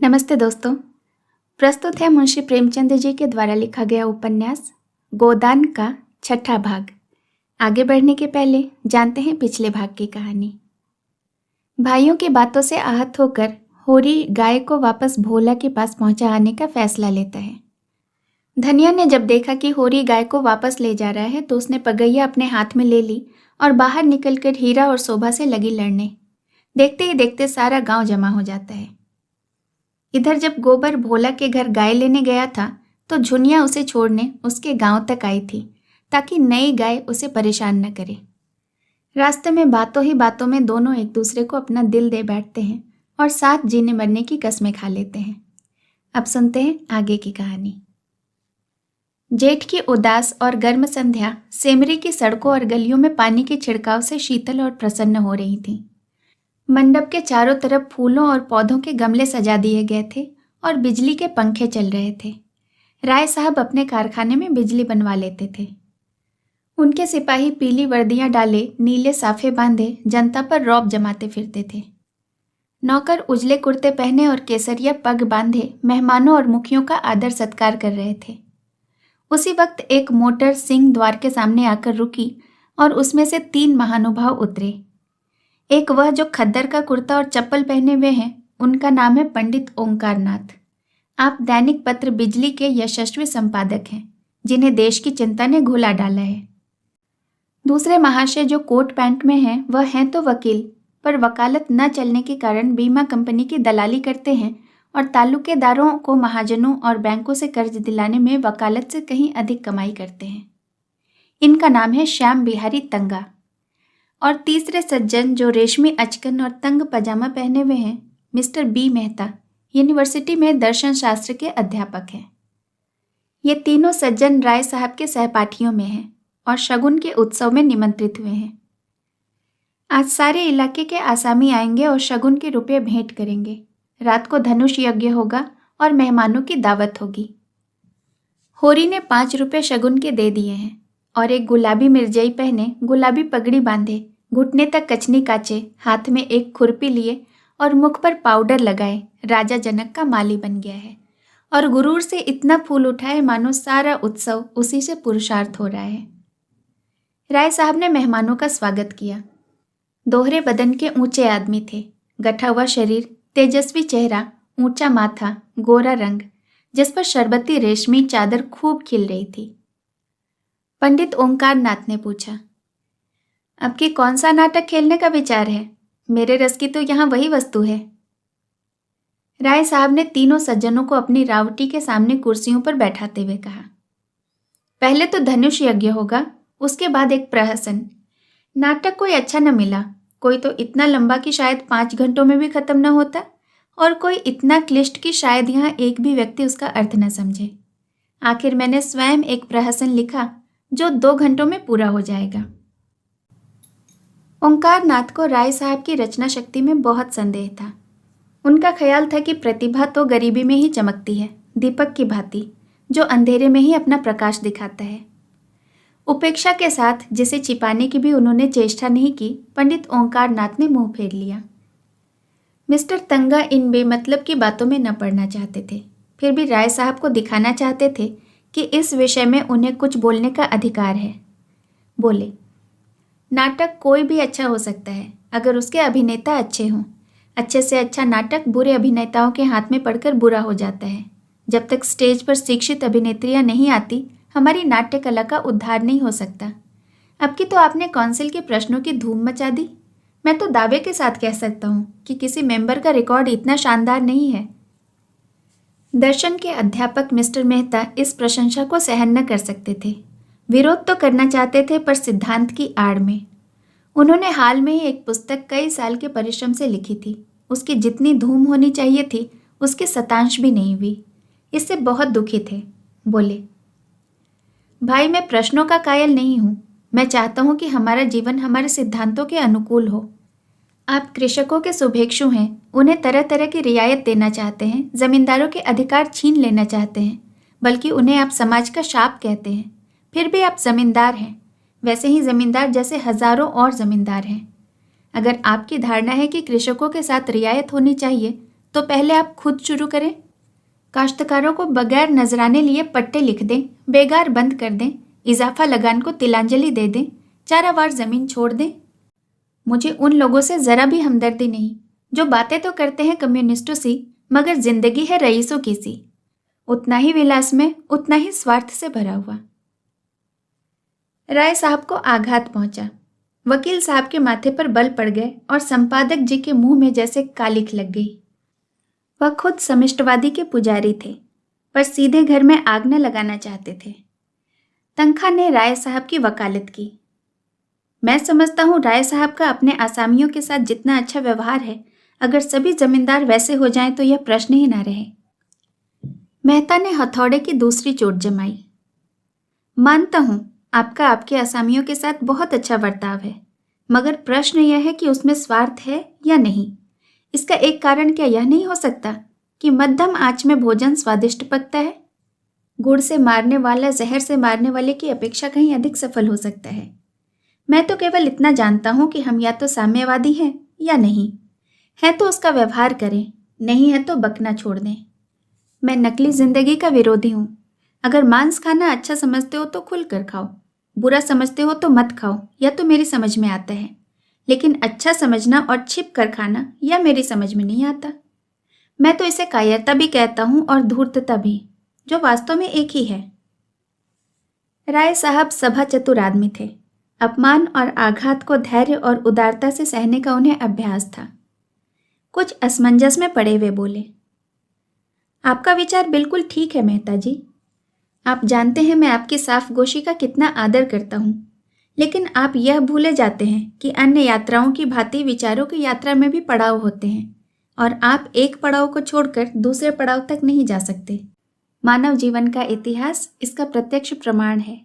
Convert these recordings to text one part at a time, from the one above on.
नमस्ते दोस्तों। प्रस्तुत है मुंशी प्रेमचंद जी के द्वारा लिखा गया उपन्यास गोदान का छठा भाग। आगे बढ़ने के पहले जानते हैं पिछले भाग की कहानी। भाइयों की बातों से आहत होकर होरी गाय को वापस भोला के पास पहुंचाने का फैसला लेता है। धनिया ने जब देखा कि होरी गाय को वापस ले जा रहा है तो उसने पगैया अपने हाथ में ले ली और बाहर निकलकर हीरा और शोभा से लगी लड़ने। देखते ही देखते सारा गांव जमा हो जाता है। इधर जब गोबर भोला के घर गाय लेने गया था तो झुनिया उसे छोड़ने उसके गांव तक आई थी ताकि नई गाय उसे परेशान न करे। रास्ते में बातों ही बातों में दोनों एक दूसरे को अपना दिल दे बैठते हैं और साथ जीने मरने की कस्में खा लेते हैं। अब सुनते हैं आगे की कहानी। जेठ की उदास और गर्म संध्या सेमरी की सड़कों और गलियों में पानी के छिड़काव से शीतल और प्रसन्न हो रही थी। मंडप के चारों तरफ फूलों और पौधों के गमले सजा दिए गए थे और बिजली के पंखे चल रहे थे। राय साहब अपने कारखाने में बिजली बनवा लेते थे। उनके सिपाही पीली वर्दियां डाले, नीले साफे बांधे जनता पर रौब जमाते फिरते थे। नौकर उजले कुर्ते पहने और केसरिया पग बांधे मेहमानों और मुखियों का आदर सत्कार कर रहे थे। उसी वक्त एक मोटर सिंह द्वार के सामने आकर रुकी और उसमें से 3 महानुभाव उतरे। एक वह जो खद्दर का कुर्ता और चप्पल पहने हुए हैं, उनका नाम है पंडित ओंकार नाथ। आप दैनिक पत्र बिजली के यशस्वी संपादक हैं, जिन्हें देश की चिंता ने घुला डाला है। दूसरे महाशय जो कोट पैंट में हैं, वह हैं तो वकील, पर वकालत न चलने के कारण बीमा कंपनी की दलाली करते हैं और तालुकेदारों को महाजनों और बैंकों से कर्ज दिलाने में वकालत से कहीं अधिक कमाई करते हैं। इनका नाम है श्याम बिहारी तंगा। और तीसरे सज्जन जो रेशमी अचकन और तंग पजामा पहने हुए हैं, मिस्टर बी मेहता, यूनिवर्सिटी में दर्शन शास्त्र के अध्यापक हैं। ये तीनों सज्जन राय साहब के सहपाठियों में हैं और शगुन के उत्सव में निमंत्रित हुए हैं। आज सारे इलाके के आसामी आएंगे और शगुन के रुपये भेंट करेंगे। रात को धनुष यज्ञ होगा और मेहमानों की दावत होगी। होरी ने 5 रुपये शगुन के दे दिए हैं और एक गुलाबी मिर्जई पहने, गुलाबी पगड़ी बांधे, घुटने तक कचनी काचे, हाथ में एक खुरपी लिए और मुख पर पाउडर लगाए राजा जनक का माली बन गया है और गुरूर से इतना फूल उठाए मानो सारा उत्सव उसी से पुरुषार्थ हो रहा है। राय साहब ने मेहमानों का स्वागत किया। दोहरे बदन के ऊंचे आदमी थे, गठा हुआ शरीर, तेजस्वी चेहरा, ऊंचा माथा, गोरा रंग, जिस पर शरबती रेशमी चादर खूब खिल रही थी। पंडित ओंकार नाथ ने पूछा, अब की कौन सा नाटक खेलने का विचार है? मेरे रस की तो यहाँ वही वस्तु है। राय साहब ने तीनों सज्जनों को अपनी रावटी के सामने कुर्सियों पर बैठाते हुए कहा, पहले तो धनुष यज्ञ होगा, उसके बाद एक प्रहसन। नाटक कोई अच्छा न मिला, कोई तो इतना लंबा कि शायद 5 घंटों में भी खत्म न होता और कोई इतना क्लिष्ट कि शायद यहाँ एक भी व्यक्ति उसका अर्थ न समझे। आखिर मैंने स्वयं एक प्रहसन लिखा जो 2 घंटों में पूरा हो जाएगा। ओंकार नाथ को राय साहब की रचना शक्ति में बहुत संदेह था। उनका ख्याल था कि प्रतिभा तो गरीबी में ही चमकती है, दीपक की भांति, जो अंधेरे में ही अपना प्रकाश दिखाता है। उपेक्षा के साथ जिसे छिपाने की भी उन्होंने चेष्टा नहीं की, पंडित ओंकार नाथ ने मुंह फेर लिया। मिस्टर तंगा इन बेमतलब की बातों में न पड़ना चाहते थे, फिर भी राय साहब को दिखाना चाहते थे कि इस विषय में उन्हें कुछ बोलने का अधिकार है। बोले, नाटक कोई भी अच्छा हो सकता है अगर उसके अभिनेता अच्छे हों। अच्छे से अच्छा नाटक बुरे अभिनेताओं के हाथ में पड़कर बुरा हो जाता है। जब तक स्टेज पर शिक्षित अभिनेत्रियां नहीं आती, हमारी नाट्य कला का उद्धार नहीं हो सकता। अब की तो आपने काउंसिल के प्रश्नों की धूम मचा दी। मैं तो दावे के साथ कह सकता हूँ कि किसी मेंबर का रिकॉर्ड इतना शानदार नहीं है। दर्शन के अध्यापक मिस्टर मेहता इस प्रशंसा को सहन न कर सकते थे। विरोध तो करना चाहते थे, पर सिद्धांत की आड़ में। उन्होंने हाल में ही एक पुस्तक कई साल के परिश्रम से लिखी थी। उसकी जितनी धूम होनी चाहिए थी, उसकी शतांश भी नहीं हुई। इससे बहुत दुखी थे। बोले, भाई मैं प्रश्नों का कायल नहीं हूँ। मैं चाहता हूँ कि हमारा जीवन हमारे सिद्धांतों के अनुकूल हो। आप कृषकों के शुभेक्षु हैं, उन्हें तरह तरह की रियायत देना चाहते हैं, जमींदारों के अधिकार छीन लेना चाहते हैं, बल्कि उन्हें आप समाज का शाप कहते हैं। फिर भी आप जमींदार हैं, वैसे ही जमींदार जैसे हजारों और जमींदार हैं। अगर आपकी धारणा है कि कृषकों के साथ रियायत होनी चाहिए, तो पहले आप खुद शुरू करें। काश्तकारों को बगैर नजराने लिए पट्टे लिख दें, बेगार बंद कर दें, इजाफा लगान को तिलांजलि दे दें, चारावार जमीन छोड़ दें। मुझे उन लोगों से जरा भी हमदर्दी नहीं जो बातें तो करते हैं कम्युनिस्टों सी, मगर जिंदगी है रईसों की सी, उतना ही विलास में, उतना ही स्वार्थ से भरा हुआ। राय साहब को आघात पहुंचा। वकील साहब के माथे पर बल पड़ गए और संपादक जी के मुंह में जैसे कालिख लग गई। वह खुद समिष्टवादी के पुजारी थे, पर सीधे घर में आग न लगाना चाहते थे। तनखा ने राय साहब की वकालत की। मैं समझता हूँ राय साहब का अपने आसामियों के साथ जितना अच्छा व्यवहार है, अगर सभी जमींदार वैसे हो जाएं तो यह प्रश्न ही ना रहे। मेहता ने हथौड़े की दूसरी चोट जमाई। मानता हूं आपका आपके आसामियों के साथ बहुत अच्छा बर्ताव है, मगर प्रश्न यह है कि उसमें स्वार्थ है या नहीं। इसका एक कारण क्या यह नहीं हो सकता कि मध्यम आंच में भोजन स्वादिष्ट पकता है? गुड़ से मारने वाला जहर से मारने वाले की अपेक्षा कहीं अधिक सफल हो सकता है। मैं तो केवल इतना जानता हूं कि हम या तो साम्यवादी हैं या नहीं। है तो उसका व्यवहार करें, नहीं है तो बकना छोड़ दें। मैं नकली जिंदगी का विरोधी हूं। अगर मांस खाना अच्छा समझते हो तो खुल कर खाओ, बुरा समझते हो तो मत खाओ, यह तो मेरी समझ में आता है। लेकिन अच्छा समझना और छिप कर खाना यह मेरी समझ में नहीं आता। मैं तो इसे कायरता भी कहता हूं और धूर्तता भी, जो वास्तव में एक ही है। राय साहब सभा चतुर आदमी थे। अपमान और आघात को धैर्य और उदारता से सहने का उन्हें अभ्यास था। कुछ असमंजस में पड़े हुए बोले, आपका विचार बिल्कुल ठीक है मेहता जी। आप जानते हैं मैं आपकी साफगोशी का कितना आदर करता हूँ, लेकिन आप यह भूले जाते हैं कि अन्य यात्राओं की भांति विचारों की यात्रा में भी पड़ाव होते हैं, और आप एक पड़ाव को छोड़कर दूसरे पड़ाव तक नहीं जा सकते। मानव जीवन का इतिहास इसका प्रत्यक्ष प्रमाण है।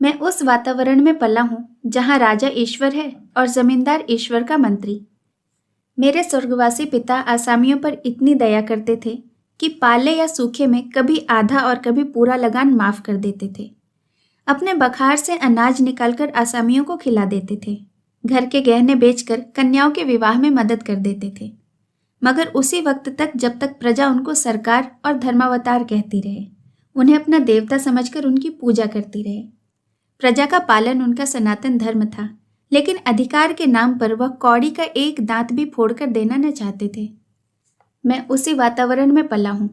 मैं उस वातावरण में पला हूँ जहाँ राजा ईश्वर है और जमींदार ईश्वर का मंत्री। मेरे स्वर्गवासी पिता आसामियों पर इतनी दया करते थे कि पाले या सूखे में कभी आधा और कभी पूरा लगान माफ कर देते थे। अपने बखार से अनाज निकालकर आसामियों को खिला देते थे। घर के गहने बेचकर कन्याओं के विवाह में मदद कर देते थे, मगर उसी वक्त तक जब तक प्रजा उनको सरकार और धर्मावतार कहती रहे, उन्हें अपना देवता समझकर उनकी पूजा करती रहे। प्रजा का पालन उनका सनातन धर्म था, लेकिन अधिकार के नाम पर वह कौड़ी का एक दांत भी फोड़कर देना न चाहते थे। मैं उसी वातावरण में पला हूँ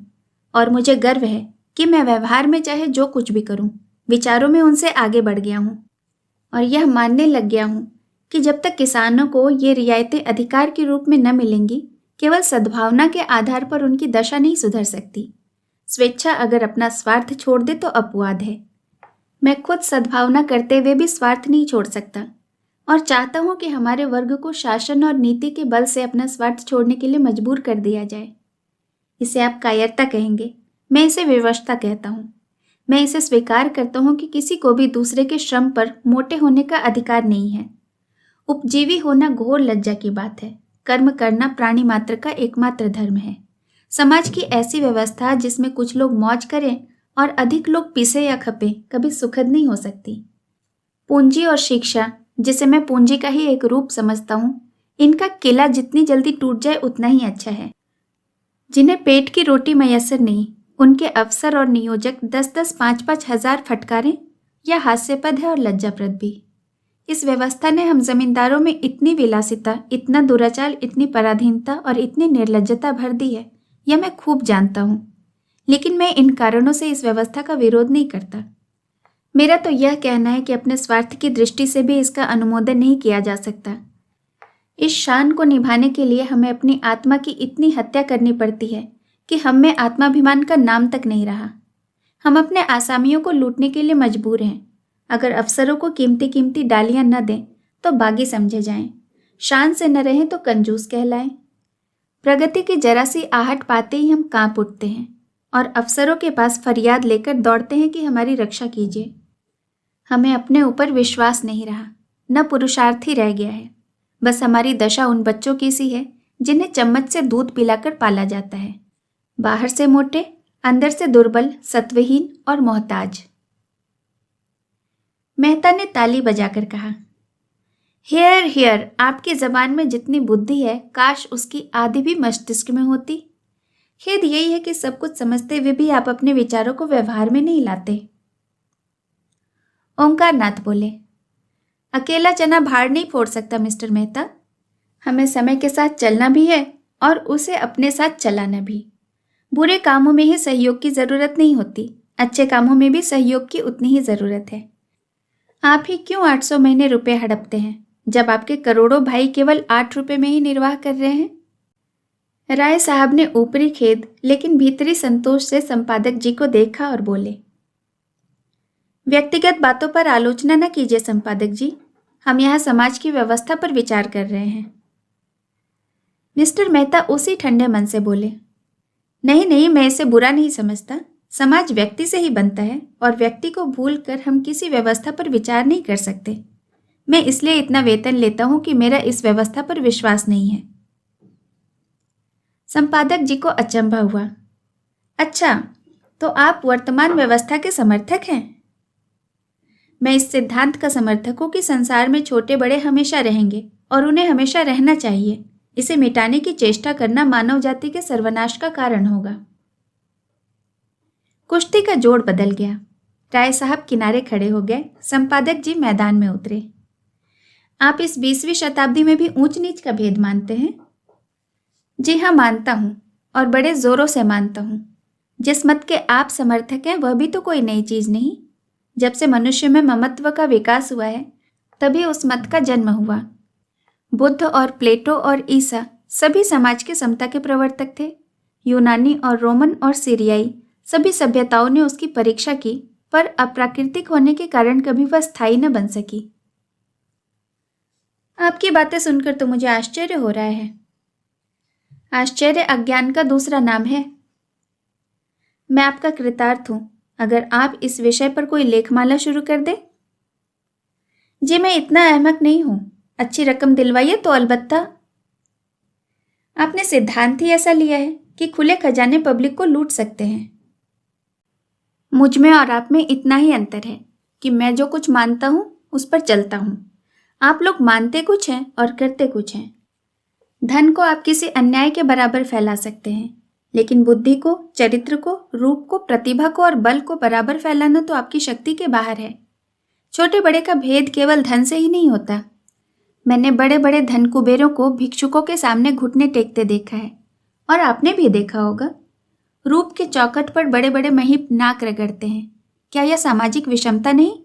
और मुझे गर्व है कि मैं व्यवहार में चाहे जो कुछ भी करूँ, विचारों में उनसे आगे बढ़ गया हूँ और यह मानने लग गया हूँ कि जब तक किसानों को ये रियायतें अधिकार के रूप में न मिलेंगी, केवल सद्भावना के आधार पर उनकी दशा नहीं सुधर सकती। स्वेच्छा अगर अपना स्वार्थ छोड़ दे तो अपवाद है। मैं खुद सद्भावना करते हुए भी स्वार्थ नहीं छोड़ सकता और चाहता हूं कि हमारे वर्ग को शासन और नीति के बल से अपना स्वार्थ छोड़ने के लिए मजबूर कर दिया जाए। इसे आप कायरता कहेंगे, मैं इसे विवशता कहता हूं। मैं इसे स्वीकार करता हूं कि किसी को भी दूसरे के श्रम पर मोटे होने का अधिकार नहीं है। उपजीवी होना घोर लज्जा की बात है। कर्म करना प्राणी मात्र का एकमात्र धर्म है। समाज की ऐसी व्यवस्था जिसमें कुछ लोग मौज करें और अधिक लोग पीसे या खपे, कभी सुखद नहीं हो सकती। पूंजी और शिक्षा, जिसे मैं पूंजी का ही एक रूप समझता हूँ, इनका किला जितनी जल्दी टूट जाए उतना ही अच्छा है। जिन्हें पेट की रोटी मयसर नहीं, उनके अफसर और नियोजक 10-10, 5-5 हजार फटकारें, यह हास्यपद है और लज्जाप्रद भी। इस व्यवस्था ने हम जमींदारों में इतनी विलासिता, इतना दुराचार, इतनी पराधीनता और इतनी निर्लज्जता भर दी है, यह मैं खूब जानता हूँ। लेकिन मैं इन कारणों से इस व्यवस्था का विरोध नहीं करता। मेरा तो यह कहना है कि अपने स्वार्थ की दृष्टि से भी इसका अनुमोदन नहीं किया जा सकता। इस शान को निभाने के लिए हमें अपनी आत्मा की इतनी हत्या करनी पड़ती है कि हम में आत्माभिमान का नाम तक नहीं रहा। हम अपने आसामियों को लूटने के लिए मजबूर हैं। अगर अफसरों को कीमती कीमती डालियां न दें तो बागी समझे जाएं, शान से न रहें तो कंजूस कहलाएं। प्रगति की जरा सी आहट पाते ही हम कांप उठते हैं और अफसरों के पास फरियाद लेकर दौड़ते हैं कि हमारी रक्षा कीजिए। हमें अपने ऊपर विश्वास नहीं रहा, न पुरुषार्थ ही रह गया है। बस हमारी दशा उन बच्चों की सी है जिन्हें चम्मच से दूध पिलाकर पाला जाता है, बाहर से मोटे, अंदर से दुर्बल, सत्वहीन और मोहताज। मेहता ने ताली बजाकर कहा, हियर हियर, आपकी जबान में जितनी बुद्धि है काश उसकी आधी भी मस्तिष्क में होती। खेद यही है कि सब कुछ समझते हुए भी आप अपने विचारों को व्यवहार में नहीं लाते। ओंकार नाथ बोले, अकेला चना भाड़ नहीं फोड़ सकता मिस्टर मेहता। हमें समय के साथ चलना भी है और उसे अपने साथ चलाना भी। बुरे कामों में ही सहयोग की जरूरत नहीं होती, अच्छे कामों में भी सहयोग की उतनी ही जरूरत है। आप ही क्यों 800 महीने रुपए हड़पते हैं जब आपके करोड़ों भाई केवल 8 रुपए में ही निर्वाह कर रहे हैं। राय साहब ने ऊपरी खेद लेकिन भीतरी संतोष से संपादक जी को देखा और बोले, व्यक्तिगत बातों पर आलोचना न कीजिए संपादक जी, हम यहाँ समाज की व्यवस्था पर विचार कर रहे हैं। मिस्टर मेहता उसी ठंडे मन से बोले, नहीं नहीं, मैं इसे बुरा नहीं समझता। समाज व्यक्ति से ही बनता है और व्यक्ति को भूलकर हम किसी व्यवस्था पर विचार नहीं कर सकते। मैं इसलिए इतना वेतन लेता हूं कि मेरा इस व्यवस्था पर विश्वास नहीं है। संपादक जी को अचंभा हुआ। अच्छा, तो आप वर्तमान व्यवस्था के समर्थक हैं? मैं इस सिद्धांत का समर्थक हूं कि संसार में छोटे बड़े हमेशा रहेंगे और उन्हें हमेशा रहना चाहिए। इसे मिटाने की चेष्टा करना मानव जाति के सर्वनाश का कारण होगा। कुश्ती का जोड़ बदल गया। राय साहब किनारे खड़े हो गए, संपादक जी मैदान में उतरे। आप इस 20वीं शताब्दी में भी ऊंच नीच का भेद मानते हैं? जी हाँ, मानता हूं और बड़े जोरों से मानता हूं। जिस मत के आप समर्थक हैं वह भी तो कोई नई चीज नहीं। जब से मनुष्य में ममत्व का विकास हुआ है तभी उस मत का जन्म हुआ। बुद्ध और प्लेटो और ईसा सभी समाज के समता के प्रवर्तक थे। यूनानी और रोमन और सीरियाई सभी सभ्यताओं ने उसकी परीक्षा की, पर अप्राकृतिक होने के कारण कभी वह स्थायी न बन सकी। आपकी बातें सुनकर तो मुझे आश्चर्य हो रहा है। आश्चर्य अज्ञान का दूसरा नाम है। मैं आपका कृतार्थ हूं अगर आप इस विषय पर कोई लेखमाला शुरू कर दे। जी, मैं इतना अहमक नहीं हूं। अच्छी रकम दिलवाइए तो अलबत्ता। आपने सिद्धांत ही ऐसा लिया है कि खुले खजाने पब्लिक को लूट सकते हैं। मुझ में और आप में इतना ही अंतर है कि मैं जो कुछ मानता हूं उस पर चलता हूं। आप लोग मानते कुछ हैं और करते कुछ हैं। धन को आप किसी अन्याय के बराबर फैला सकते हैं, लेकिन बुद्धि को, चरित्र को, रूप को, प्रतिभा को और बल को बराबर फैलाना तो आपकी शक्ति के बाहर है। छोटे बड़े का भेद केवल धन से ही नहीं होता। मैंने बड़े बड़े धन कुबेरों को भिक्षुकों के सामने घुटने टेकते देखा है, और आपने भी देखा होगा। रूप के चौखट पर बड़े बड़े महीप नाक रगड़ते हैं। क्या यह सामाजिक विषमता नहीं?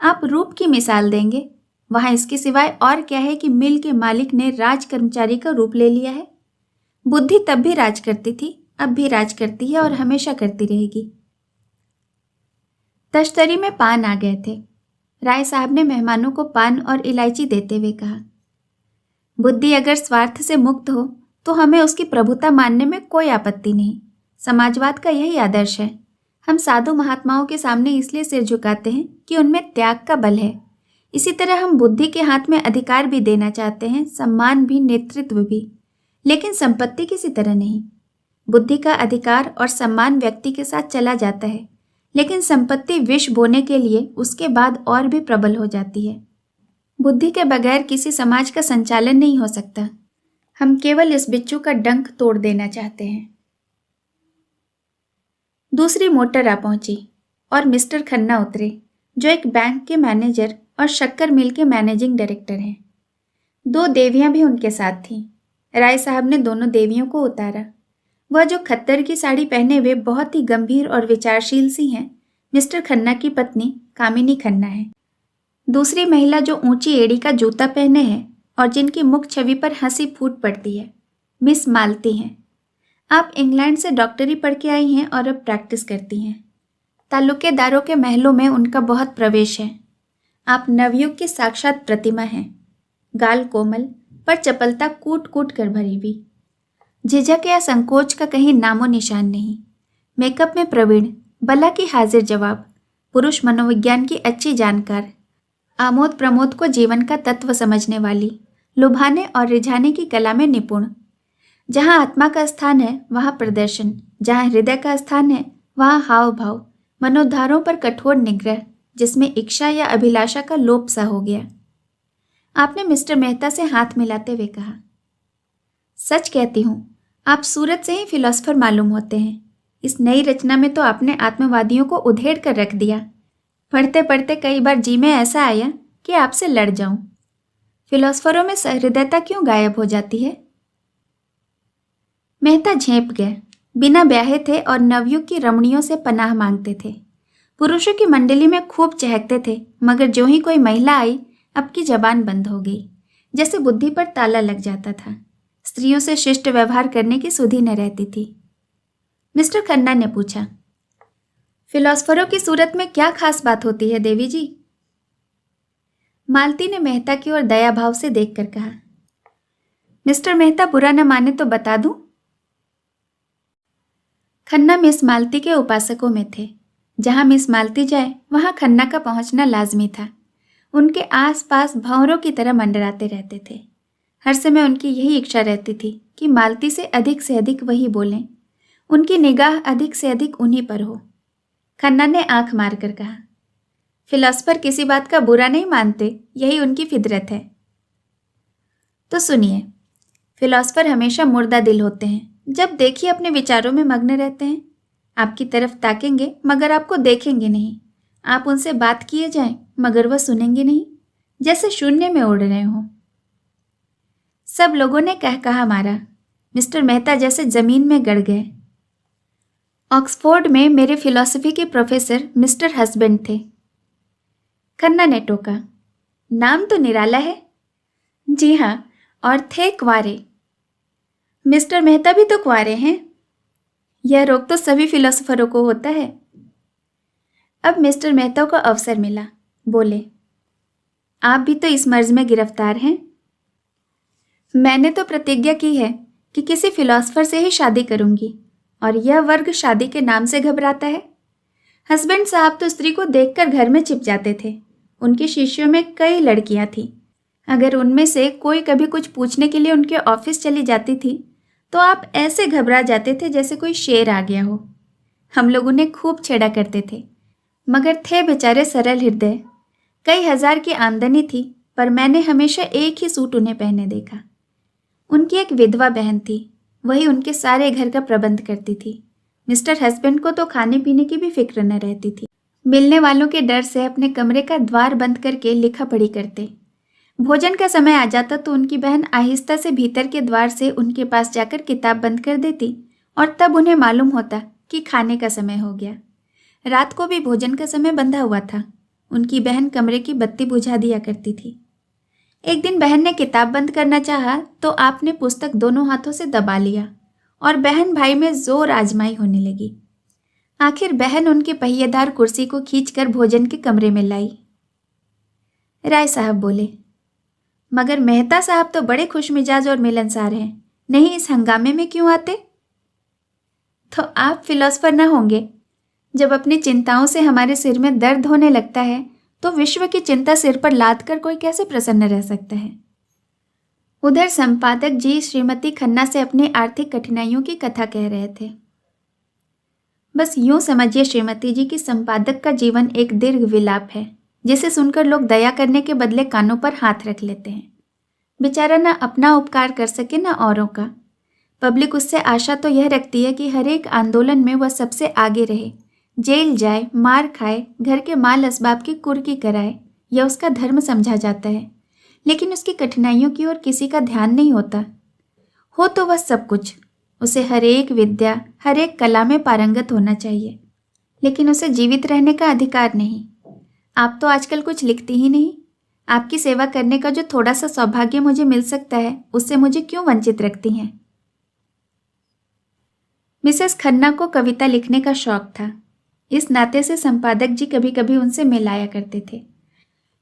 आप रूप की मिसाल देंगे, वहां इसके सिवाय और क्या है कि मिल के मालिक ने राज कर्मचारी का रूप ले लिया है। बुद्धि तब भी राज करती थी, अब भी राज करती है और हमेशा करती रहेगी। तश्तरी में पान आ गए थे। राय साहब ने मेहमानों को पान और इलायची देते हुए कहा, बुद्धि अगर स्वार्थ से मुक्त हो तो हमें उसकी प्रभुता मानने में कोई आपत्ति नहीं। समाजवाद का यही आदर्श है। हम साधु महात्माओं के सामने इसलिए सिर झुकाते हैं कि उनमें त्याग का बल है। इसी तरह हम बुद्धि के हाथ में अधिकार भी देना चाहते हैं, सम्मान भी, नेतृत्व भी, लेकिन संपत्ति किसी तरह नहीं। बुद्धि का अधिकार और सम्मान व्यक्ति के साथ चला जाता है, लेकिन संपत्ति विष बोने के लिए उसके बाद और भी प्रबल हो जाती है। बुद्धि के बगैर किसी समाज का संचालन नहीं हो सकता। हम केवल इस बिच्छू का डंक तोड़ देना चाहते हैं। दूसरी मोटर आ पहुंची और मिस्टर खन्ना उतरे, जो एक बैंक के मैनेजर और शक्कर मिल के मैनेजिंग डायरेक्टर हैं। 2 देवियां भी उनके साथ थीं। राय साहब ने दोनों देवियों को उतारा। वह जो खद्दर की साड़ी पहने हुए बहुत ही गंभीर और विचारशील सी हैं, मिस्टर खन्ना की पत्नी कामिनी खन्ना है। दूसरी महिला जो ऊंची एड़ी का जूता पहने है और जिनकी मुख छवि पर हंसी फूट पड़ती है, मिस मालती हैं। आप इंग्लैंड से डॉक्टरी पढ़ के आई हैं और अब प्रैक्टिस करती हैं। ताल्लुकेदारों के महलों में उनका बहुत प्रवेश है। आप नवयुग की साक्षात प्रतिमा हैं। गाल कोमल, पर चपलता कूट कूट कर भरी हुई। झिझक या संकोच का कहीं नामो निशान नहीं। मेकअप में प्रवीण, बला की हाजिर जवाब, पुरुष मनोविज्ञान की अच्छी जानकार, आमोद प्रमोद को जीवन का तत्व समझने वाली, लुभाने और रिझाने की कला में निपुण। जहाँ आत्मा का स्थान है वहाँ प्रदर्शन, जहाँ हृदय का स्थान है वहाँ हाव भाव, मनोधारों पर कठोर निग्रह, जिसमें इच्छा या अभिलाषा का लोप सा हो गया। आपने मिस्टर मेहता से हाथ मिलाते हुए कहा, सच कहती हूँ, आप सूरत से ही फिलोसफर मालूम होते हैं। इस नई रचना में तो आपने आत्मवादियों को उधेड़ कर रख दिया। पढ़ते पढ़ते कई बार जी में ऐसा आया कि आपसे लड़ जाऊं। फिलोसफरों में सहृदयता क्यों गायब हो जाती है? मेहता झेंप गए। बिना ब्याहे थे और नवयुग की रमणियों से पनाह मांगते थे। पुरुषों की मंडली में खूब चहकते थे, मगर जो ही कोई महिला आई अब की जबान बंद हो गई, जैसे बुद्धि पर ताला लग जाता था। स्त्रियों से शिष्ट व्यवहार करने की सुधि न रहती थी। मिस्टर खन्ना ने पूछा, फिलोसफरों की सूरत में क्या खास बात होती है देवी जी? मालती ने मेहता की ओर दया भाव से देखकर कहा, मिस्टर मेहता बुरा न माने तो बता दूं? खन्ना मिस मालती के उपासकों में थे। जहां मिस मालती जाए वहां खन्ना का पहुंचना लाजमी था। उनके आसपास भंवरों की तरह मंडराते रहते थे। हर समय उनकी यही इच्छा रहती थी कि मालती से अधिक वही बोलें, उनकी निगाह अधिक से अधिक उन्हीं पर हो। खन्ना ने आंख मारकर कहा, फिलोसफर किसी बात का बुरा नहीं मानते, यही उनकी फितरत है। तो सुनिए, फिलोसफर हमेशा मुर्दा दिल होते हैं। जब देखिए अपने विचारों में मग्न रहते हैं। आपकी तरफ ताकेंगे मगर आपको देखेंगे नहीं। आप उनसे बात किए जाएं मगर वह सुनेंगे नहीं, जैसे शून्य में उड़ रहे हों। सब लोगों ने कह कहा मारा। मिस्टर मेहता जैसे जमीन में गड़ गए। ऑक्सफोर्ड में मेरे फिलॉसफी के प्रोफेसर मिस्टर हस्बैंड थे। खन्ना ने टोका, नाम तो निराला है। जी हाँ, और थे कुंवारे। मिस्टर मेहता भी तो कुंवारे हैं। यह रोग तो सभी फिलोसफरों को होता है। अब मिस्टर मेहता को अवसर मिला। बोले, आप भी तो इस मर्ज में गिरफ्तार हैं। मैंने तो प्रतिज्ञा की है कि किसी फिलोसफर से ही शादी करूंगी, और यह वर्ग शादी के नाम से घबराता है। हस्बैंड साहब तो स्त्री को देखकर घर में छिप जाते थे। उनके शिष्यों में कई लड़कियां थीं। अगर उनमें से कोई कभी कुछ पूछने के लिए उनके ऑफिस चली जाती थी तो आप ऐसे घबरा जाते थे जैसे कोई शेर आ गया हो। हम लोग उन्हें खूब छेड़ा करते थे, मगर थे बेचारे सरल हृदय। कई हजार की आमदनी थी, पर मैंने हमेशा एक ही सूट उन्हें पहने देखा। उनकी एक विधवा बहन थी, वही उनके सारे घर का प्रबंध करती थी। मिस्टर हस्बैंड को तो खाने पीने की भी फिक्र न रहती थी। मिलने वालों के डर से अपने कमरे का द्वार बंद करके लिखा पढ़ी करते। भोजन का समय आ जाता तो उनकी बहन आहिस्ता से भीतर के द्वार से उनके पास जाकर किताब बंद कर देती, और तब उन्हें मालूम होता कि खाने का समय हो गया। रात को भी भोजन का समय बंधा हुआ था। उनकी बहन कमरे की बत्ती बुझा दिया करती थी। एक दिन बहन ने किताब बंद करना चाहा तो आपने पुस्तक दोनों हाथों से दबा लिया और बहन भाई में जोर आजमाई होने लगी। आखिर बहन उनकी पहिएदार कुर्सी को खींचकर भोजन के कमरे में लाई। राय साहब बोले, मगर मेहता साहब तो बड़े खुशमिजाज और मिलनसार हैं, नहीं इस हंगामे में क्यों आते? तो आप फिलोसफर ना होंगे। जब अपनी चिंताओं से हमारे सिर में दर्द होने लगता है तो विश्व की चिंता सिर पर लाद कर कोई कैसे प्रसन्न रह सकता है? उधर संपादक जी श्रीमती खन्ना से अपनी आर्थिक कठिनाइयों की कथा कह रहे थे। बस यूं समझिए श्रीमती जी कि संपादक का जीवन एक दीर्घ विलाप है, जिसे सुनकर लोग दया करने के बदले कानों पर हाथ रख लेते हैं। बेचारा ना अपना उपकार कर सके ना औरों का। पब्लिक उससे आशा तो यह रखती है कि हर एक आंदोलन में वह सबसे आगे रहे, जेल जाए, मार खाए, घर के माल असबाब की कुर्की कराए। यह उसका धर्म समझा जाता है, लेकिन उसकी कठिनाइयों की ओर किसी का ध्यान नहीं होता। हो तो वह सब कुछ, उसे हर एक विद्या, हर एक कला में पारंगत होना चाहिए, लेकिन उसे जीवित रहने का अधिकार नहीं। आप तो आजकल कुछ लिखती ही नहीं। आपकी सेवा करने का जो थोड़ा सा सौभाग्य मुझे मिल सकता है, उससे मुझे क्यों वंचित रखती हैं? मिसेस खन्ना को कविता लिखने का शौक था। इस नाते से संपादक जी कभी कभी उनसे मिलाया करते थे,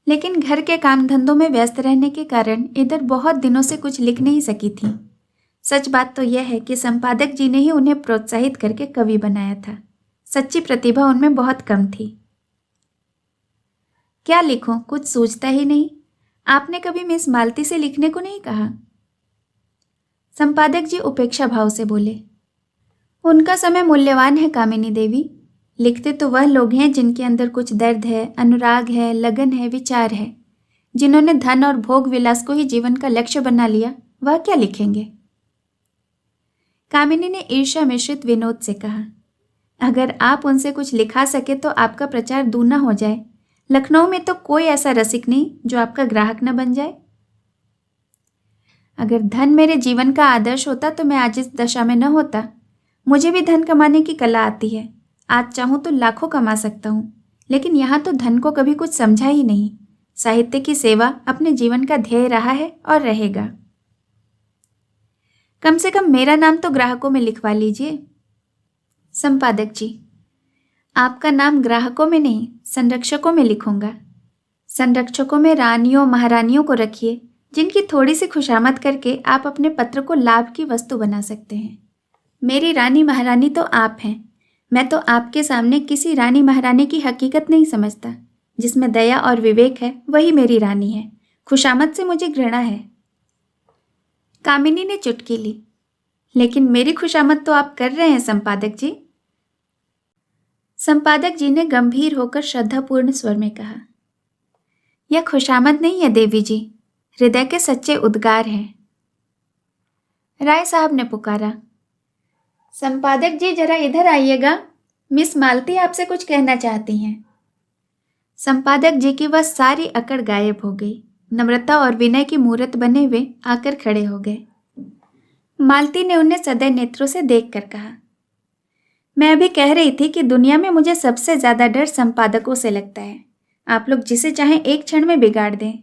लेकिन घर के काम धंधों में व्यस्त रहने के कारण इधर बहुत दिनों से कुछ लिख नहीं सकी थी। सच बात तो यह है कि संपादक जी ने ही उन्हें प्रोत्साहित करके कवि बनाया था। सच्ची प्रतिभा उनमें बहुत कम थी। क्या लिखूं, कुछ सूझता ही नहीं। आपने कभी मिस मालती से लिखने को नहीं कहा? संपादक जी उपेक्षा भाव से बोले, उनका समय मूल्यवान है कामिनी देवी। लिखते तो वह लोग हैं जिनके अंदर कुछ दर्द है, अनुराग है, लगन है, विचार है। जिन्होंने धन और भोग विलास को ही जीवन का लक्ष्य बना लिया, वह क्या लिखेंगे? कामिनी ने ईर्ष्या मिश्रित विनोद से कहा, अगर आप उनसे कुछ लिखा सके तो आपका प्रचार दूना हो जाए। लखनऊ में तो कोई ऐसा रसिक नहीं जो आपका ग्राहक न बन जाए। अगर धन मेरे जीवन का आदर्श होता तो मैं आज इस दशा में न होता। मुझे भी धन कमाने की कला आती है। आज चाहूं तो लाखों कमा सकता हूँ, लेकिन यहाँ तो धन को कभी कुछ समझा ही नहीं। साहित्य की सेवा अपने जीवन का ध्येय रहा है और रहेगा। कम से कम मेरा नाम तो ग्राहकों में लिखवा लीजिए। संपादक जी, आपका नाम ग्राहकों में नहीं, संरक्षकों में लिखूंगा। संरक्षकों में रानियों महारानियों को रखिए, जिनकी थोड़ी सी खुशामद करके आप अपने पत्र को लाभ की वस्तु बना सकते हैं। मेरी रानी महारानी तो आप हैं। मैं तो आपके सामने किसी रानी महारानी की हकीकत नहीं समझता। जिसमें दया और विवेक है वही मेरी रानी है। खुशामद से मुझे घृणा है। कामिनी ने चुटकी ली, लेकिन मेरी खुशामद तो आप कर रहे हैं संपादक जी। संपादक जी ने गंभीर होकर श्रद्धापूर्ण स्वर में कहा, यह खुशामद नहीं है देवी जी, हृदय के सच्चे उद्गार हैं। राय साहब ने पुकारा, संपादक जी जरा इधर आइएगा, मिस मालती आपसे कुछ कहना चाहती हैं। संपादक जी की वह सारी अकड़ गायब हो गई। नम्रता और विनय की मूर्त बने हुए आकर खड़े हो गए। मालती ने उन्हें सदै नेत्रों से देखकर कहा, मैं अभी कह रही थी कि दुनिया में मुझे सबसे ज्यादा डर संपादकों से लगता है। आप लोग जिसे चाहें एक क्षण में बिगाड़ दें।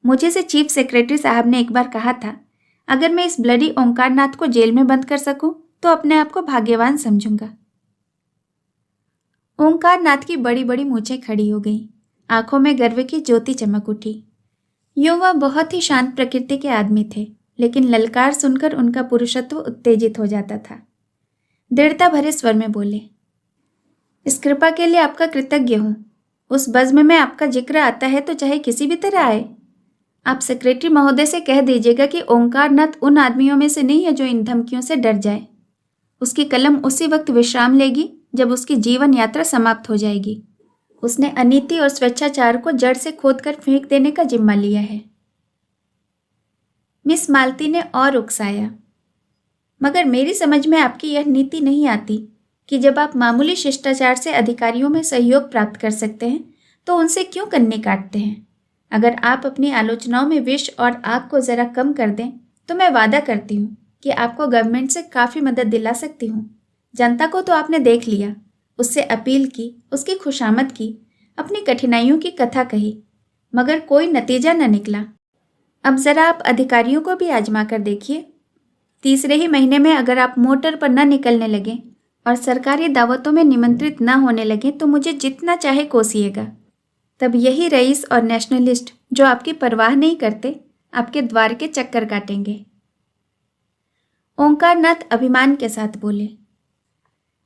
मुझे से चीफ सेक्रेटरी साहब ने एक बार कहा था, अगर मैं इस ब्लडी ओंकारनाथ को जेल में बंद कर सकूं तो अपने आप को भाग्यवान समझूंगा। ओंकारनाथ की बड़ी बड़ी मूछें खड़ी हो गईं। आंखों में गर्व की ज्योति चमक उठी। यूं वह बहुत ही शांत प्रकृति के आदमी थे, लेकिन ललकार सुनकर उनका पुरुषत्व उत्तेजित हो जाता था। दृढ़ता भरे स्वर में बोले, इस कृपा के लिए आपका कृतज्ञ हूं। उस बज़्म में आपका जिक्र आता है तो चाहे किसी भी तरह आए। आप सेक्रेटरी महोदय से कह दीजिएगा कि ओंकारनाथ उन आदमियों में से नहीं है जो इन धमकियों से डर जाए। उसकी कलम उसी वक्त विश्राम लेगी जब उसकी जीवन यात्रा समाप्त हो जाएगी। उसने अनीति और स्वेच्छाचार को जड़ से खोदकर फेंक देने का जिम्मा लिया है। मिस मालती ने और उकसाया, मगर मेरी समझ में आपकी यह नीति नहीं आती कि जब आप मामूली शिष्टाचार से अधिकारियों में सहयोग प्राप्त कर सकते हैं तो उनसे क्यों कन्नी काटते हैं। अगर आप अपनी आलोचनाओं में विष और आग को जरा कम कर दें तो मैं वादा करती हूँ कि आपको गवर्नमेंट से काफ़ी मदद दिला सकती हूँ। जनता को तो आपने देख लिया, उससे अपील की, उसकी खुशामद की, अपनी कठिनाइयों की कथा कही, मगर कोई नतीजा न निकला। अब ज़रा आप अधिकारियों को भी आजमा कर देखिए। तीसरे ही महीने में अगर आप मोटर पर न निकलने लगें और सरकारी दावतों में निमंत्रित न होने लगें तो मुझे जितना चाहे कोसिएगा। तब यही रईस और नेशनलिस्ट जो आपकी परवाह नहीं करते आपके द्वार के चक्कर काटेंगे। ओंकारनाथ अभिमान के साथ बोले,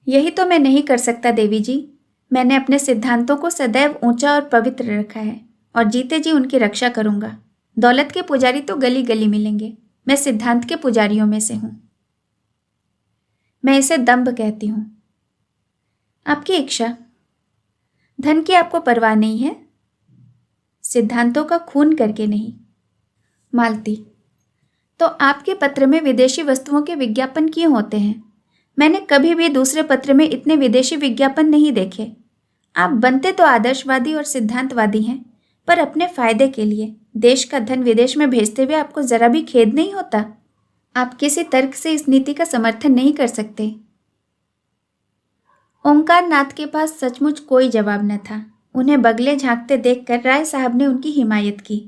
यही तो मैं नहीं कर सकता देवी जी। मैंने अपने सिद्धांतों को सदैव ऊंचा और पवित्र रखा है और जीते जी उनकी रक्षा करूंगा। दौलत के पुजारी तो गली गली मिलेंगे, मैं सिद्धांत के पुजारियों में से हूं। मैं इसे दंभ कहती हूं। आपकी इच्छा, धन की आपको परवाह नहीं है, सिद्धांतों का खून करके नहीं। मालती, तो आपके पत्र में विदेशी वस्तुओं के विज्ञापन क्यों होते हैं? मैंने कभी भी दूसरे पत्र में इतने विदेशी विज्ञापन नहीं देखे। आप बनते तो आदर्शवादी और सिद्धांतवादी हैं, पर अपने फायदे के लिए देश का धन विदेश में भेजते हुए आपको जरा भी खेद नहीं होता? आप किसी तर्क से इस नीति का समर्थन नहीं कर सकते। ओंकारनाथ के पास सचमुच कोई जवाब न था। उन्हें बगले झांकते देखकर राय साहब ने उनकी हिमायत की।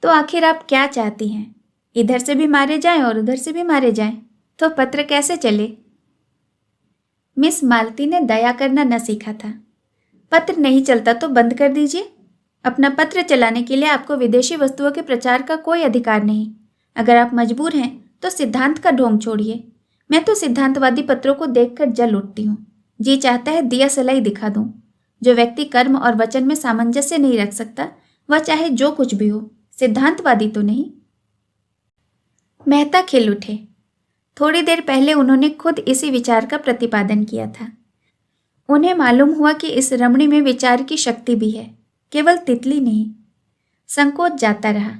तो आखिर आप क्या चाहती हैं? इधर से भी मारे जाएं और उधर से भी मारे जाएं, तो पत्र कैसे चले? मिस मालती ने दया करना न सीखा था। पत्र नहीं चलता तो बंद कर दीजिए। अपना पत्र चलाने के लिए आपको विदेशी वस्तुओं के प्रचार का कोई अधिकार नहीं। अगर आप मजबूर हैं तो सिद्धांत का ढोंग छोड़िए। मैं तो सिद्धांतवादी पत्रों को देखकर जल उठती हूँ। जी चाहता है दिया सलाई दिखा दूं। जो व्यक्ति कर्म और वचन में सामंजस्य नहीं रख सकता वह चाहे जो कुछ भी हो, सिद्धांतवादी तो नहीं। मेहता खिल उठे। थोड़ी देर पहले उन्होंने खुद इसी विचार का प्रतिपादन किया था। उन्हें मालूम हुआ कि इस रमणी में विचार की शक्ति भी है, केवल तितली नहीं। संकोच जाता रहा।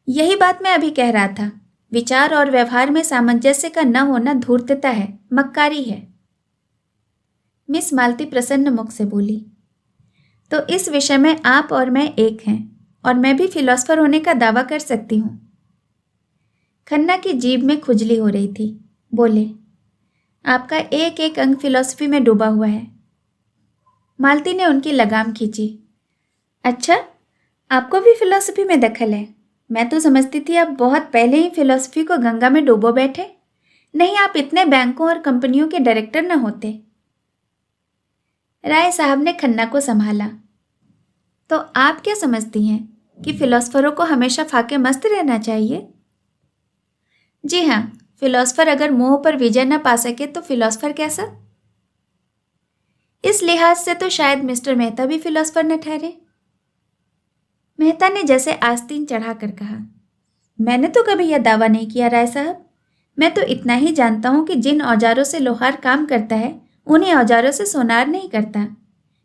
यही बात मैं अभी कह रहा था। विचार और व्यवहार में सामंजस्य का न होना धूर्तता है, मक्कारी है। मिस मालती प्रसन्न मुख से बोली, तो इस विषय में आप और मैं एक हैं, और मैं भी फिलोसफर होने का दावा कर सकती हूँ। खन्ना की जीभ में खुजली हो रही थी। बोले, आपका एक एक अंग फिलॉसफी में डूबा हुआ है। मालती ने उनकी लगाम खींची। अच्छा, आपको भी फिलॉसफी में दखल है? मैं तो समझती थी आप बहुत पहले ही फिलॉसफी को गंगा में डुबो बैठे। नहीं, आप इतने बैंकों और कंपनियों के डायरेक्टर न होते। राय साहब ने खन्ना को संभाला। तो आप क्या समझती हैं कि फिलॉसफरों को हमेशा फाके मस्त रहना चाहिए? जी हाँ, फिलॉसफर अगर मोह पर विजय न पा सके तो फिलॉसफर कैसा? इस लिहाज से तो शायद मिस्टर मेहता भी फिलॉसफर न ठहरे। मेहता ने जैसे आस्तीन चढ़ाकर कहा, मैंने तो कभी यह दावा नहीं किया राय साहब। मैं तो इतना ही जानता हूं कि जिन औजारों से लोहार काम करता है उन्हीं औजारों से सोनार नहीं करता।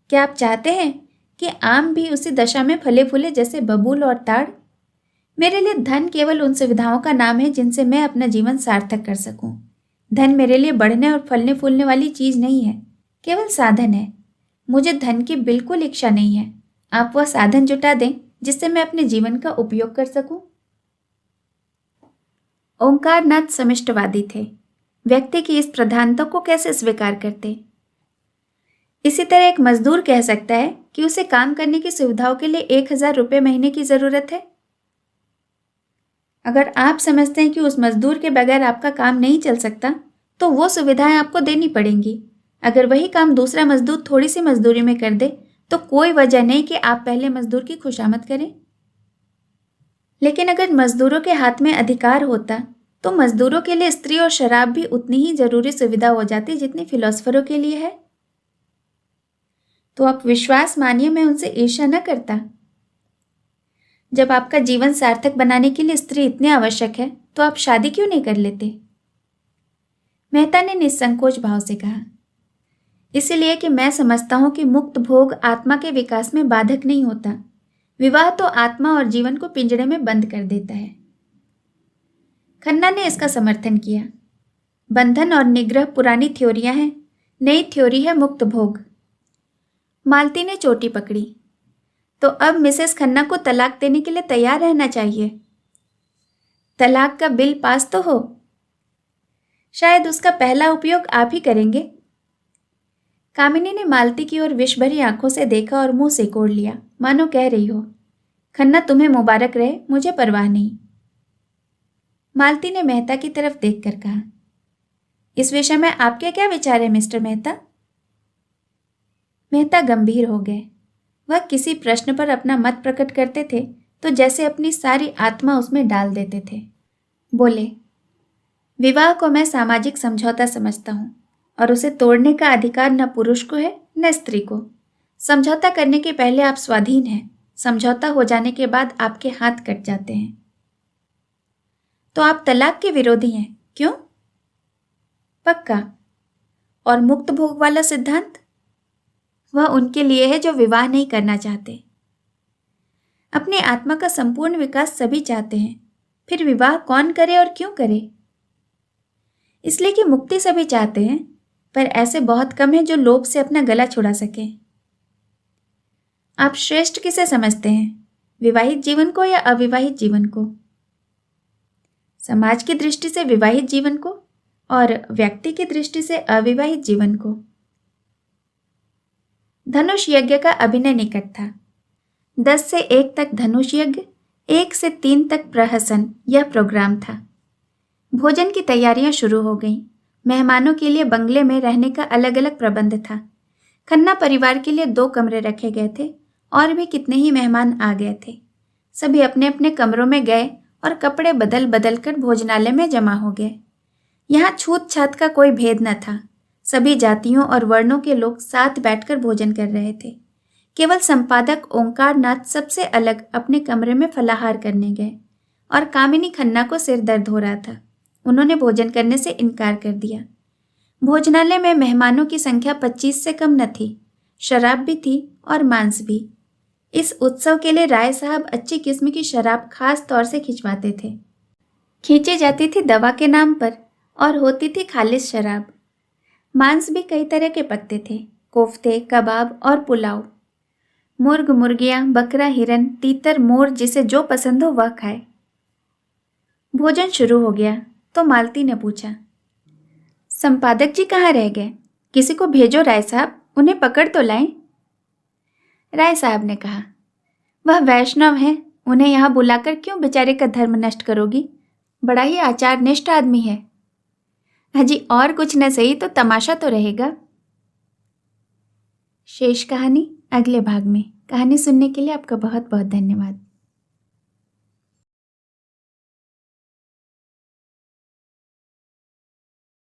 क्या आप चाहते हैं कि आम भी उसी दशा में फले फूले जैसे बबूल और ताड़? मेरे लिए धन केवल उन सुविधाओं का नाम है जिनसे मैं अपना जीवन सार्थक कर सकूं। धन मेरे लिए बढ़ने और फलने फूलने वाली चीज नहीं है, केवल साधन है। मुझे धन की बिल्कुल इच्छा नहीं है। आप वह साधन जुटा दें जिससे मैं अपने जीवन का उपयोग कर सकूं। ओंकारनाथ समिष्टवादी थे। व्यक्ति की इस प्रधानता को कैसे स्वीकार करते? इसी तरह एक मजदूर कह सकता है कि उसे काम करने की सुविधाओं के लिए 1000 रुपये महीने की जरूरत है। अगर आप समझते हैं कि उस मजदूर के बगैर आपका काम नहीं चल सकता, तो वो सुविधाएं आपको देनी पड़ेंगी। अगर वही काम दूसरा मजदूर थोड़ी सी मजदूरी में कर दे, तो कोई वजह नहीं कि आप पहले मजदूर की खुशामद करें। लेकिन अगर मजदूरों के हाथ में अधिकार होता, तो मजदूरों के लिए स्त्री और शराब भी उतनी ही जरूरी सुविधा हो जाती जितनी फिलोसफरों के लिए है। तो आप विश्वास मानिए, मैं उनसे ईर्ष्या न करता। जब आपका जीवन सार्थक बनाने के लिए स्त्री इतनी आवश्यक है, तो आप शादी क्यों नहीं कर लेते? मेहता ने निसंकोच भाव से कहा, इसलिए कि मैं समझता हूं कि मुक्त भोग आत्मा के विकास में बाधक नहीं होता। विवाह तो आत्मा और जीवन को पिंजड़े में बंद कर देता है। खन्ना ने इसका समर्थन किया। बंधन और निग्रह पुरानी थ्योरियां हैं, नई थ्योरी है मुक्त भोग। मालती ने चोटी पकड़ी। तो अब मिसेस खन्ना को तलाक देने के लिए तैयार रहना चाहिए। तलाक का बिल पास तो हो। शायद उसका पहला उपयोग आप ही करेंगे। कामिनी ने मालती की ओर विष भरी आंखों से देखा और मुंह सिकोड़ लिया, मानो कह रही हो, खन्ना तुम्हें मुबारक रहे, मुझे परवाह नहीं। मालती ने मेहता की तरफ देखकर कहा, इस विषय में आपके क्या विचार है मिस्टर मेहता? मेहता गंभीर हो गए। वह किसी प्रश्न पर अपना मत प्रकट करते थे तो जैसे अपनी सारी आत्मा उसमें डाल देते थे। बोले, विवाह को मैं सामाजिक समझौता समझता हूं और उसे तोड़ने का अधिकार न पुरुष को है न स्त्री को। समझौता करने के पहले आप स्वाधीन हैं, समझौता हो जाने के बाद आपके हाथ कट जाते हैं। तो आप तलाक के विरोधी हैं, क्यों? पक्का। और मुक्त भोग वाला सिद्धांत? वह उनके लिए है जो विवाह नहीं करना चाहते। अपनी आत्मा का संपूर्ण विकास सभी चाहते हैं, फिर विवाह कौन करे और क्यों करे? इसलिए कि मुक्ति सभी चाहते हैं, पर ऐसे बहुत कम हैं जो लोभ से अपना गला छुड़ा सके। आप श्रेष्ठ किसे समझते हैं, विवाहित जीवन को या अविवाहित जीवन को? समाज की दृष्टि से विवाहित जीवन को और व्यक्ति की दृष्टि से अविवाहित जीवन को। धनुष यज्ञ का अभिनय निकट था। 10 से 1 तक धनुष यज्ञ, 1 से 3 तक प्रहसन, यह प्रोग्राम था। भोजन की तैयारियां शुरू हो गईं। मेहमानों के लिए बंगले में रहने का अलग अलग प्रबंध था। खन्ना परिवार के लिए 2 कमरे रखे गए थे और भी कितने ही मेहमान आ गए थे। सभी अपने अपने कमरों में गए और कपड़े बदल बदल कर भोजनालय में जमा हो गए। यहाँ छूत छात का कोई भेद न था। सभी जातियों और वर्णों के लोग साथ बैठकर भोजन कर रहे थे। केवल संपादक ओंकारनाथ सबसे अलग अपने कमरे में फलाहार करने गए और कामिनी खन्ना को सिर दर्द हो रहा था। उन्होंने भोजन करने से इनकार कर दिया। भोजनालय में मेहमानों की संख्या 25 से कम न थी। शराब भी थी और मांस भी। इस उत्सव के लिए राय साहब अच्छी किस्म की शराब खास तौर से खिंचवाते थे। खींची जाती थी दवा के नाम पर और होती थी खालिस शराब। मांस भी कई तरह के पकते थे, कोफ्ते, कबाब और पुलाव। मुर्ग, मुर्गियां, बकरा, हिरन, तीतर, मोर, जिसे जो पसंद हो वह खाए। भोजन शुरू हो गया तो मालती ने पूछा, संपादक जी कहाँ रह गए? किसी को भेजो राय साहब, उन्हें पकड़ तो लाएं। राय साहब ने कहा, वह वैष्णव हैं, उन्हें यहाँ बुलाकर क्यों बेचारे का धर्म नष्ट करोगी? बड़ा ही आचार निष्ठ आदमी है। अजी और कुछ न सही तो तमाशा तो रहेगा। शेष कहानी अगले भाग में। कहानी सुनने के लिए आपका बहुत बहुत धन्यवाद।